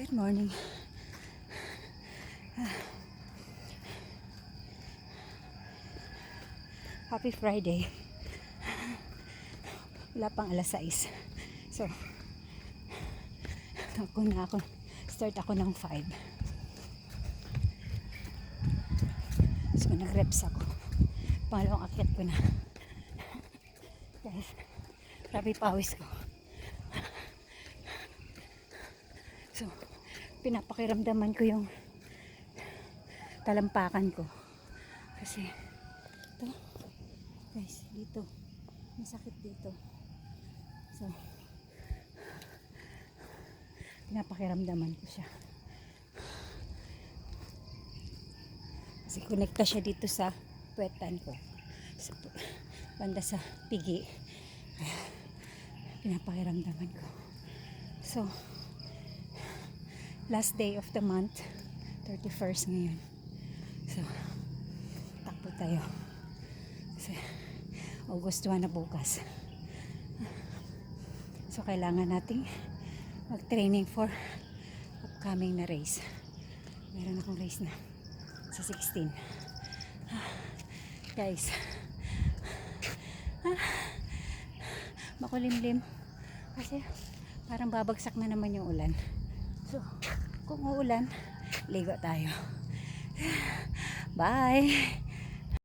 Good morning. Happy Friday. Wala pang alas 6. So, start ako ng 5. So, nag-reps ako. Pangalawang akyat ko na. Guys, grabe pawis ko. So, pinapakiramdaman ko yung talampakan ko. Kasi, ito, guys, dito. Masakit dito. So, pinapakiramdaman ko siya. Kasi konekta siya dito sa puwetan ko. Sa banda sa pigi. Pinapakiramdaman ko. So, last day of the month, 31st ngayon. So, takbo tayo. Kasi, August 1 na bukas. So, kailangan nating mag-training for upcoming na race. Meron akong race na sa 16. Guys, makulimlim. Kasi, parang babagsak na naman yung ulan. So, kung uulan, ligo tayo. Bye!